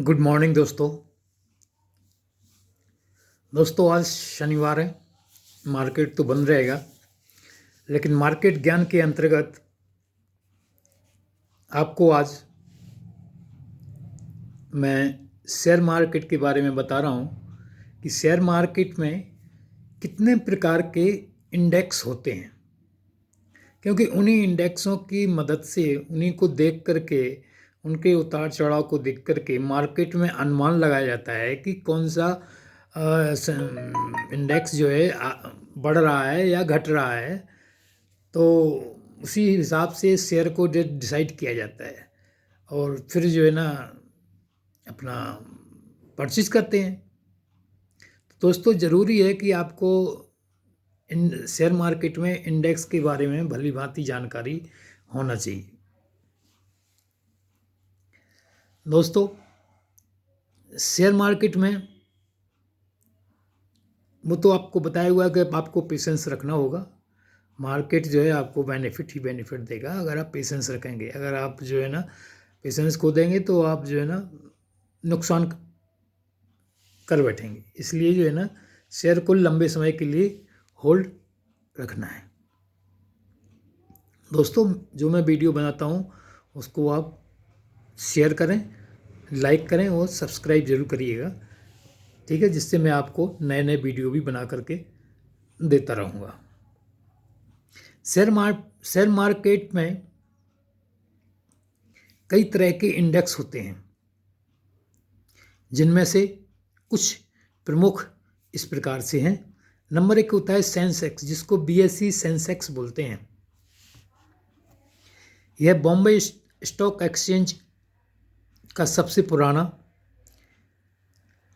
Good morning दोस्तों आज शनिवार है। मार्केट तो बंद रहेगा, लेकिन मार्केट ज्ञान के अंतर्गत आपको आज मैं शेयर मार्केट के बारे में बता रहा हूँ कि शेयर मार्केट में कितने प्रकार के इंडेक्स होते हैं, क्योंकि उन्हीं इंडेक्सों की मदद से उन्हीं को देख करके उनके उतार चढ़ाव को देख करके मार्केट में अनुमान लगाया जाता है कि कौन सा इंडेक्स जो है बढ़ रहा है या घट रहा है। तो उसी हिसाब से शेयर को डिसाइड किया जाता है और फिर जो है ना अपना परचेज करते हैं। तो दोस्तों ज़रूरी है कि आपको इन शेयर मार्केट में इंडेक्स के बारे में भली भांति जानकारी होना चाहिए। दोस्तों शेयर मार्केट में वो तो आपको बताया हुआ है कि आपको पेशेंस रखना होगा। मार्केट जो है आपको बेनिफिट ही बेनिफिट देगा अगर आप पेशेंस रखेंगे। अगर आप जो है ना पेशेंस खो देंगे तो आप जो है ना नुकसान कर बैठेंगे। इसलिए जो है ना शेयर को लंबे समय के लिए होल्ड रखना है। दोस्तों जो मैं वीडियो बनाता हूँ उसको आप शेयर करें, लाइक करें और सब्सक्राइब जरूर करिएगा, ठीक है, जिससे मैं आपको नए नए वीडियो भी बना करके देता रहूँगा। शेयर मार्केट में कई तरह के इंडेक्स होते हैं, जिनमें से कुछ प्रमुख इस प्रकार से हैं। नंबर 1 होता है सेंसेक्स, जिसको BSE सेंसेक्स बोलते हैं। यह बॉम्बे स्टॉक एक्सचेंज का सबसे पुराना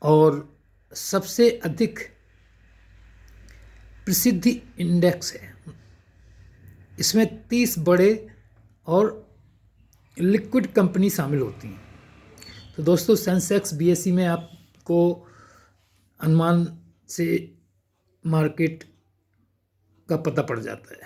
और सबसे अधिक प्रसिद्ध इंडेक्स है। इसमें 30 बड़े और लिक्विड कंपनी शामिल होती हैं। तो दोस्तों सेंसेक्स BSE में आपको अनुमान से मार्केट का पता पड़ जाता है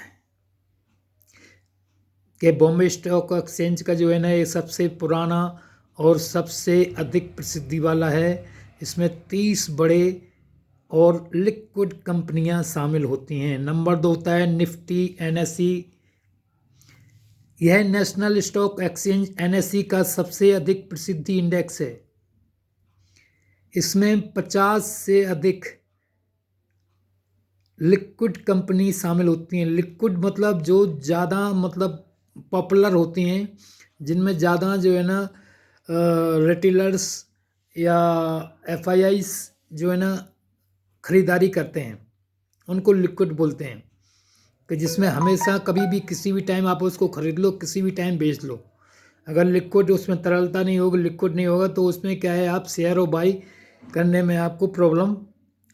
कि बॉम्बे स्टॉक एक्सचेंज का जो है ना ये सबसे पुराना और सबसे अधिक प्रसिद्धि वाला है। इसमें 30 बड़े और लिक्विड कंपनियां शामिल होती हैं। नंबर 2 होता है निफ्टी NSE। यह नेशनल स्टॉक एक्सचेंज NSE का सबसे अधिक प्रसिद्ध इंडेक्स है। इसमें 50 से अधिक लिक्विड कंपनी शामिल होती हैं। लिक्विड मतलब जो ज़्यादा मतलब पॉपुलर होती हैं, जिनमें ज़्यादा जो है ना रिटेलर्स या FIIs जो है ना ख़रीदारी करते हैं, उनको लिक्विड बोलते हैं। कि जिसमें हमेशा कभी भी किसी भी टाइम आप उसको ख़रीद लो, किसी भी टाइम बेच लो। अगर लिक्विड उसमें तरलता नहीं होगी, लिक्विड नहीं होगा, तो उसमें क्या है आप शेयर और बाई करने में आपको प्रॉब्लम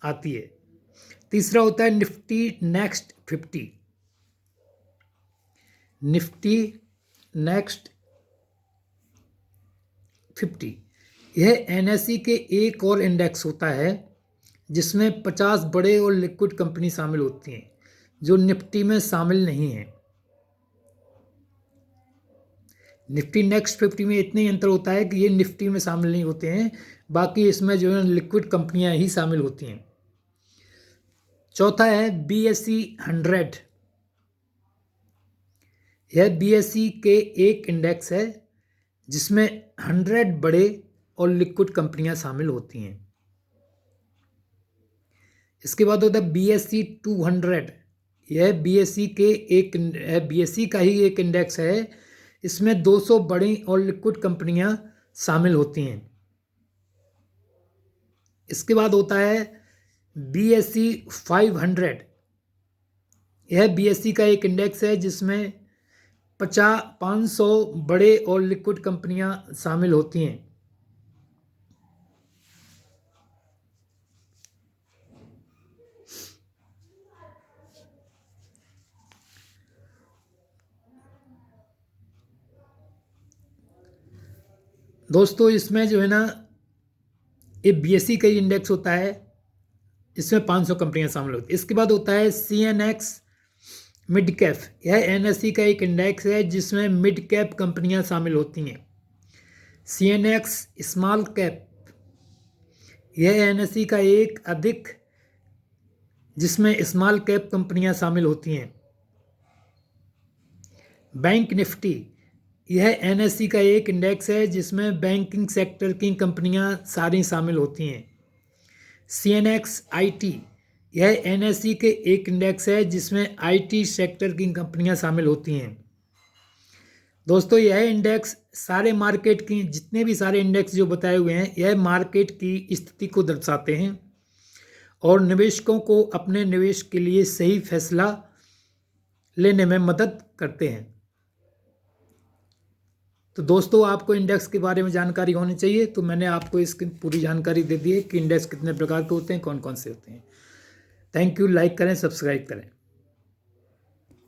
आती है। तीसरा होता है निफ्टी नेक्स्ट 50। निफ्टी नेक्स्ट 50 यह NSE के एक और इंडेक्स होता है जिसमें 50 बड़े और लिक्विड कंपनी शामिल होती हैं, जो निफ्टी में शामिल नहीं है। निफ्टी नेक्स्ट 50 में इतने ही अंतर होता है कि ये निफ्टी में शामिल नहीं होते हैं, बाकी इसमें जो है लिक्विड कंपनियां ही शामिल होती हैं। चौथा है BSE 100। यह BSE के एक इंडेक्स है जिसमें 100 बड़े और लिक्विड कंपनियां शामिल होती हैं। इसके बाद होता है BSE 200। यह BSE का ही एक इंडेक्स है। इसमें 200 बड़ी और लिक्विड कंपनियां शामिल होती हैं। इसके बाद होता है BSE 500। यह BSE का एक इंडेक्स है जिसमें 500 बड़े और लिक्विड कंपनियां शामिल होती हैं। दोस्तों इसमें जो है ना ये BSE का ही इंडेक्स होता है, इसमें 500 कंपनियां शामिल होती हैं। इसके बाद होता है CNX मिड कैप। यह NSE का एक इंडेक्स है जिसमें मिड कैप कंपनियां शामिल होती हैं। CNX स्मॉल कैप, यह NSE का एक अधिक जिसमें स्मॉल कैप कंपनियां शामिल होती हैं। बैंक निफ्टी, यह NSE का एक इंडेक्स है जिसमें बैंकिंग सेक्टर की कंपनियां सारी शामिल होती हैं। CNX IT, यह NSE के एक इंडेक्स है जिसमें IT सेक्टर की कंपनियां शामिल होती हैं। दोस्तों यह इंडेक्स सारे मार्केट की जितने भी सारे इंडेक्स जो बताए हुए हैं यह मार्केट की स्थिति को दर्शाते हैं और निवेशकों को अपने निवेश के लिए सही फैसला लेने में मदद करते हैं। तो दोस्तों आपको इंडेक्स के बारे में जानकारी होनी चाहिए, तो मैंने आपको इसकी पूरी जानकारी दे दी है कि इंडेक्स कितने प्रकार के होते हैं, कौन कौन से होते हैं। Thank you. लाइक करें, सब्सक्राइब करें।